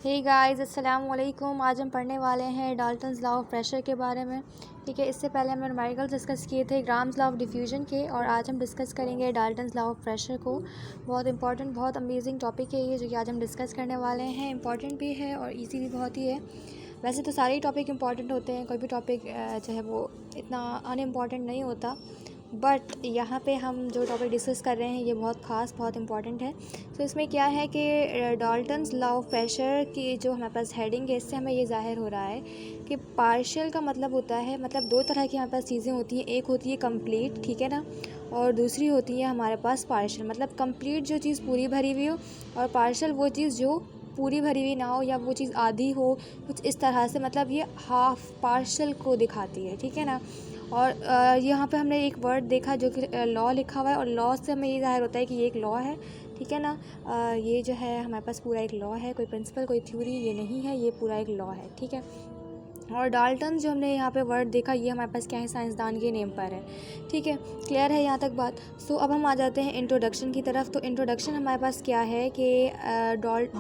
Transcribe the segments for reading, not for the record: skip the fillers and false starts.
Hey guys, अस्सलाम वालेकुम। आज हम पढ़ने वाले हैं डाल्टन्स लॉ ऑफ प्रेशर के बारे में। ठीक है, इससे पहले हमने न्यूमेरिकल्स डिस्कस किए थे ग्राम्स लॉ ऑफ डिफ्यूजन के, और आज हम डिस्कस करेंगे डाल्टन्स लॉ ऑफ प्रेशर को। बहुत इंपॉर्टेंट, बहुत अमेजिंग टॉपिक है ये जो कि आज हम डिस्कस करने वाले हैं। इंपॉर्टेंट भी है और ईजी भी बहुत ही है। वैसे तो सारे ही टॉपिक इंपॉर्टेंट होते हैं, कोई भी टॉपिक जो है वो इतना अनइम्पॉर्टेंट नहीं होता, बट यहाँ पे हम जो टॉपिक डिस्कस कर रहे हैं ये बहुत ख़ास, बहुत इंपॉर्टेंट है। तो इसमें क्या है कि डाल्टन्स लॉ ऑफ प्रेशर की जो हमारे पास हेडिंग है, इससे हमें ये ज़ाहिर हो रहा है कि पार्शियल का मतलब होता है, मतलब दो तरह की हमारे पास चीज़ें होती हैं। एक होती है कंप्लीट, ठीक है ना, और दूसरी होती है हमारे पास पार्शियल। मतलब कंप्लीट जो चीज़ पूरी भरी हुई हो, और पार्शियल वो चीज़ जो पूरी भरी हुई ना हो या वो चीज़ आधी हो, कुछ इस तरह से। मतलब ये हाफ पार्शियल को दिखाती है, ठीक है ना। और यहाँ पे हमने एक वर्ड देखा जो कि लॉ लिखा हुआ है, और लॉ से हमें ये ज़ाहिर होता है कि ये एक लॉ है, ठीक है ना। ये जो है हमारे पास पूरा एक लॉ है, कोई प्रिंसिपल, कोई थ्योरी ये नहीं है, ये पूरा एक लॉ है, ठीक है। और डाल्टन जो हमने यहाँ पे वर्ड देखा, ये हमारे पास क्या है, साइंसदान के नेम पर है, ठीक है। क्लियर है यहाँ तक बात। सो अब हम आ जाते हैं इंट्रोडक्शन की तरफ। तो इंट्रोडक्शन हमारे पास क्या है कि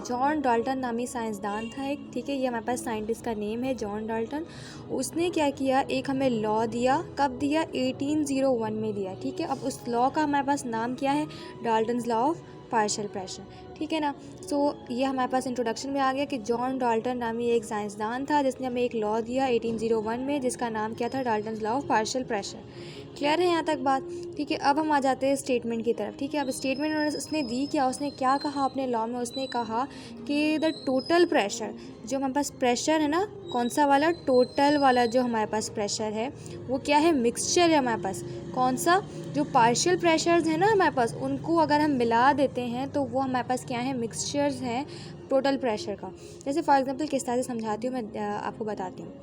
जॉन डाल्टन नामी साइंसदान था एक, ठीक है। ये हमारे पास साइंटिस्ट का नेम है, जॉन डाल्टन। उसने क्या किया, एक हमें लॉ दिया। कब दिया? 1801 में दिया, ठीक है। अब उस लॉ का हमारे पास नाम क्या है? Dalton's law of partial pressure, ठीक है ना। सो ये हमारे पास इंट्रोडक्शन में आ गया कि जॉन डाल्टन नामी एक साइंसदान था जिसने हमें एक लॉ दिया 1801 में, जिसका नाम क्या था? Dalton's law of partial pressure. Clear है यहाँ तक बात, ठीक है। अब हम आ जाते हैं स्टेटमेंट की तरफ, ठीक है। अब स्टेटमेंट उसने दी क्या, उसने क्या कहा अपने लॉ में? उसने कहा कि द टोटल प्रेशर, जो हमारे पास प्रेशर है ना, कौन सा वाला? टोटल वाला जो हमारे पास प्रेशर है वो क्या है? मिक्सचर है हमारे पास। कौन सा? जो पार्शियल प्रेशर्स हैं ना हमारे पास, उनको अगर हम मिला देते हैं तो वो हमारे पास क्या है? मिक्सचर्स हैं टोटल प्रेशर का। जैसे फॉर एग्जांपल किस तरह से समझाती हूँ मैं, आपको बताती हूँ।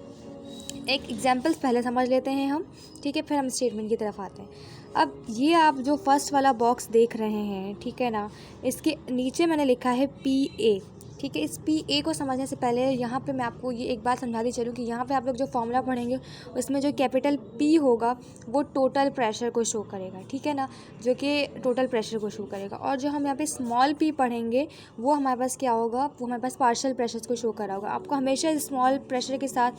एक एग्जांपल्स पहले समझ लेते हैं हम, ठीक है, फिर हम स्टेटमेंट की तरफ आते हैं। अब ये आप जो फर्स्ट वाला बॉक्स देख रहे हैं, ठीक है ना, इसके नीचे मैंने लिखा है PA, ठीक है। इस PA को समझने से पहले यहाँ पे मैं आपको ये एक बात समझाती चलूँ कि यहाँ पे आप लोग जो फॉर्मूला पढ़ेंगे उसमें जो कैपिटल P होगा वो टोटल प्रेशर को शो करेगा, ठीक है ना, जो कि टोटल प्रेशर को शो करेगा। और जो हम यहाँ पे स्मॉल p पढ़ेंगे वो हमारे पास क्या होगा? वो हमारे पास पार्शियल प्रेशर को शो करा होगा। आपको हमेशा स्मॉल प्रेशर के साथ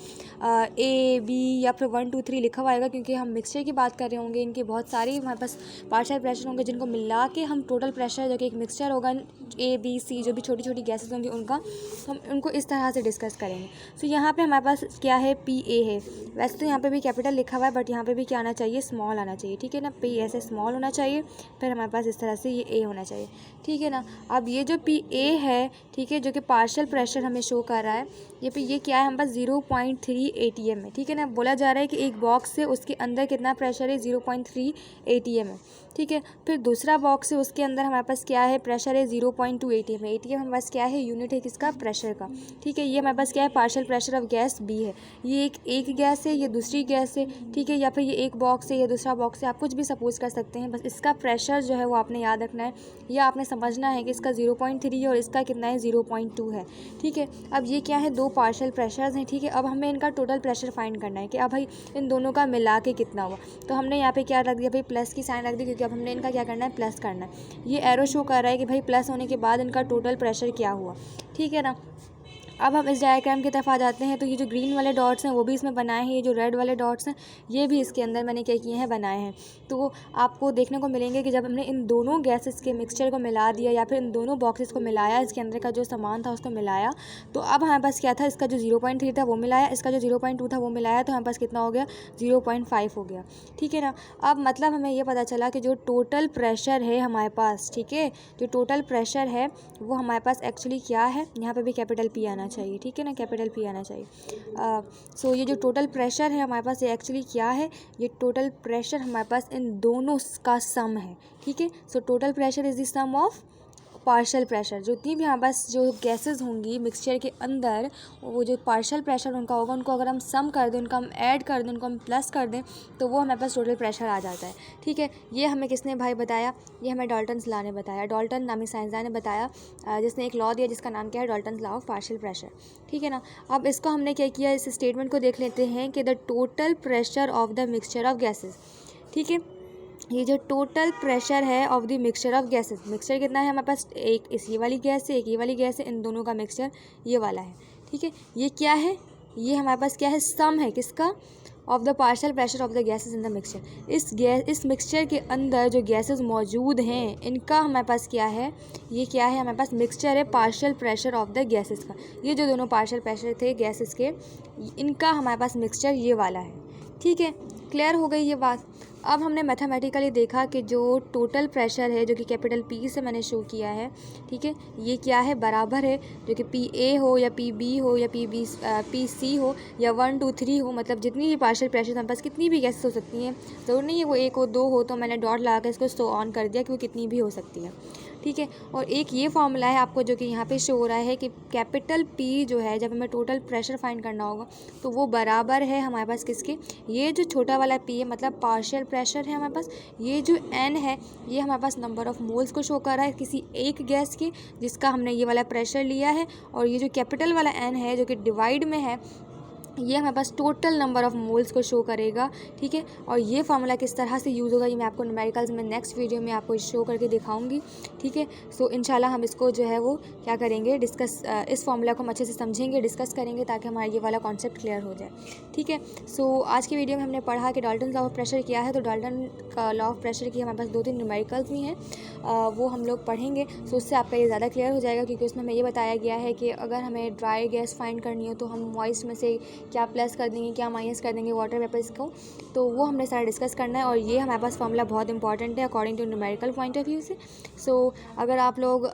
A B या फिर 1 2 3 लिखा हुआ आएगा, क्योंकि हम मिक्सचर की बात कर रहे होंगे। इनके बहुत सारे हमारे पास पार्शियल प्रेशर होंगे जिनको मिला के हम टोटल प्रेशर, जो कि एक मिक्सचर होगा A B C, जो भी छोटी छोटी गैसेस होंगी उनका, हम उनको इस तरह से डिस्कस करेंगे। सो यहाँ पे हमारे पास क्या है? PA है। वैसे तो यहाँ पे भी कैपिटल लिखा हुआ है, बट यहाँ पे भी क्या आना चाहिए? स्मॉल आना चाहिए, ठीक है ना। P ऐसे स्मॉल होना चाहिए, फिर हमारे पास इस तरह से ये A होना चाहिए, ठीक है ना। अब ये जो PA है, ठीक है, जो कि पार्शियल प्रेशर हमें शो कर रहा है, ये क्या है? हमारे पास 0.3 ATM है, ठीक है ना। बोला जा रहा है कि एक बॉक्स से उसके अंदर कितना प्रेशर है? 0.3 ATM है, ठीक है। फिर दूसरा बॉक्स है, उसके अंदर हमारे पास क्या है? प्रेशर है 0.2 ATM है। ATM हमारे पास क्या है? यूनिट है किसका? प्रेशर का, ठीक है। ये हमारे पास क्या है? Partial pressure of gas B है। ये एक गैस है, ये दूसरी गैस है, ठीक है, या फिर ये एक बॉक्स है, ये दूसरा बॉक्स है। आप कुछ भी सपोज कर सकते हैं, बस इसका प्रेशर जो है वो आपने याद रखना है, या आपने समझना है कि इसका 0.3 है और इसका कितना है? 0.2 है, ठीक है। अब ये क्या है? दो पार्शियल प्रेशर्स हैं, ठीक है। अब हमें इनका टोटल प्रेशर फाइंड करना है कि अब भाई इन दोनों का मिला के कितना हुआ। तो हमने यहाँ पे क्या रख दिया भाई? प्लस की साइन रख दी, क्योंकि अब हमने इनका क्या करना है? प्लस करना है। ये एरो शो कर रहा है कि भाई प्लस होने के बाद इनका टोटल प्रेशर क्या हुआ, ठीक है ना। अब हम इस डायग्राम की तरफ आ जाते हैं। तो ये जो ग्रीन वाले डॉट्स हैं वो भी इसमें बनाए हैं, ये जो रेड वाले डॉट्स हैं ये भी इसके अंदर मैंने क्या किए हैं? बनाए हैं। तो आपको देखने को मिलेंगे कि जब हमने इन दोनों गैसेस के मिक्सचर को मिला दिया, या फिर इन दोनों बॉक्सेस को मिलाया, इसके अंदर का जो सामान था उसको मिलाया, तो अब हमारे पास क्या था? इसका जो 0.3 था वो मिलाया, इसका जो 0.2 था वो मिलाया, तो हमारे पास कितना हो गया? 0.5 हो गया, ठीक है ना। अब मतलब हमें ये पता चला कि जो टोटल प्रेशर है हमारे पास, ठीक है, जो टोटल प्रेशर है वो हमारे पास एक्चुअली क्या है? यहाँ पे भी कैपिटल P आना चाहिए, ठीक है ना, कैपिटल P आना चाहिए। सो ये जो टोटल प्रेशर है हमारे पास, ये एक्चुअली क्या है? ये टोटल प्रेशर हमारे पास इन दोनों का सम है, ठीक है। So total pressure is the sum of partial pressure. जितनी भी हमारे पास जो गैसेस होंगी मिक्सचर के अंदर, वो जो पार्शियल प्रेशर उनका होगा, उनको अगर हम सम कर दें, उनको हम ऐड कर दें, उनको हम प्लस कर दें, तो वो हमारे पास टोटल प्रेशर आ जाता है, ठीक है। ये हमें किसने भाई बताया? ये हमें डाल्टन्स लॉ ने बताया, डाल्टन नामी साइंसदान ने बताया, जिसने एक लॉ दिया जिसका नाम क्या है? Dalton's law of partial pressure, ठीक है ना। अब इसको हमने क्या किया? इस स्टेटमेंट को देख लेते हैं कि the total pressure of the mixture of gases, ठीक है। ये जो टोटल प्रेशर है of the mixture of gases, mixture कितना है हमारे पास, एक इस ये वाली गैस है, एक ये वाली गैस है, इन दोनों का मिक्सचर ये वाला है, ठीक है। ये क्या है, ये हमारे पास क्या है, सम है किसका, of the partial pressure of the gases in the mixture. इस मिक्सचर के अंदर जो गैसेस मौजूद हैं इनका हमारे पास क्या है, ये क्या है हमारे पास, मिक्सचर है partial pressure of the gases का। ये जो दोनों पार्शियल प्रेशर थे गैसेस के, इनका हमारे पास मिक्सचर ये वाला है, ठीक है। क्लियर हो गई ये बात। अब हमने मैथमेटिकली देखा कि जो टोटल प्रेशर है जो कि कैपिटल पी से मैंने शो किया है, ठीक है, ये क्या है, बराबर है जो कि पी ए हो या पी बी हो या पी सी हो या 1 2 3 हो, मतलब जितनी भी पार्शियल प्रेशर हमारे पास कितनी भी गैसेस हो सकती हैं, ज़रूर नहीं है वो एक हो दो हो, तो मैंने डॉट लगा कर इसको शो ऑन कर दिया कि वो कितनी भी हो सकती है, ठीक है। और एक ये फॉर्मूला है आपको जो कि यहाँ पे शो हो रहा है कि कैपिटल पी जो है, जब हमें टोटल प्रेशर फाइंड करना होगा तो वो बराबर है हमारे पास किसके, ये जो छोटा वाला पी है मतलब पार्शियल प्रेशर है हमारे पास, ये जो एन है ये हमारे पास नंबर ऑफ़ मोल्स को शो कर रहा है किसी एक गैस के जिसका हमने ये वाला प्रेशर लिया है, और ये जो कैपिटल वाला एन है जो कि डिवाइड में है, ये हमारे पास टोटल नंबर ऑफ़ मोल्स को शो करेगा, ठीक है। और ये फार्मूला किस तरह से यूज़ होगा ये मैं आपको न्यूमेरिकल्स में नेक्स्ट वीडियो में आपको शो करके दिखाऊंगी, ठीक है। सो इंशाल्लाह हम इसको जो है वो क्या करेंगे, डिस्कस, इस फार्मूला को हम अच्छे से समझेंगे, डिस्कस करेंगे ताकि हमारा ये वाला कॉन्सेप्ट क्लियर हो जाए, ठीक है। सो आज की वीडियो में हमने पढ़ा कि डाल्टन लॉ ऑफ प्रेशर क्या है। तो डाल्टन का लॉ ऑफ प्रेशर की हमारे पास 2-3 न्यूमेरिकल्स भी हैं, वो हम लोग पढ़ेंगे। सो उससे आपका ये ज़्यादा क्लियर हो जाएगा, क्योंकि उसमें हमें ये बताया गया है कि अगर हमें ड्राई गैस फाइंड करनी हो तो हम मॉइस्ट में से क्या प्लस कर देंगे, क्या माइनस कर देंगे वाटर वेपर्स को, तो वो हमने सारा डिस्कस करना है। और ये हमारे पास फॉर्मूला बहुत इंपॉर्टेंट है according to numerical point of view से। सो अगर आप लोग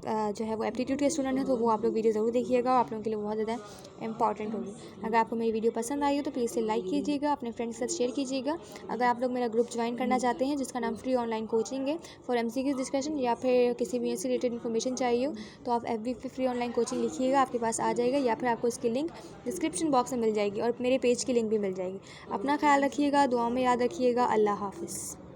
जो है वो एप्टीट्यूड के स्टूडेंट हैं तो वो आप लोग वीडियो ज़रूर देखिएगा, आप लोगों के लिए बहुत ज़्यादा इंपॉर्टेंट होगी। अगर आपको मेरी वीडियो पसंद आई हो तो प्लीज़ से लाइक कीजिएगा, अपने फ्रेंड्स के साथ शेयर कीजिएगा। अगर आप लोग मेरा ग्रुप ज्वाइन करना चाहते हैं जिसका नाम फ्री ऑनलाइन कोचिंग है फॉर MCQ डिस्कशन, या फिर किसी भी ऐसी रिलेटेड इन्फॉर्मेशन चाहिए हो तो आप FB पे फ्री ऑनलाइन कोचिंग लिखिएगा, आपके पास आ जाएगा, या फिर आपको इसकी लिंक डिस्क्रिप्शन बॉक्स में मिल जाएगी और मेरे पेज की लिंक भी मिल जाएगी। अपना ख्याल रखिएगा, दुआ में याद रखिएगा। अल्लाह हाफ़िज़।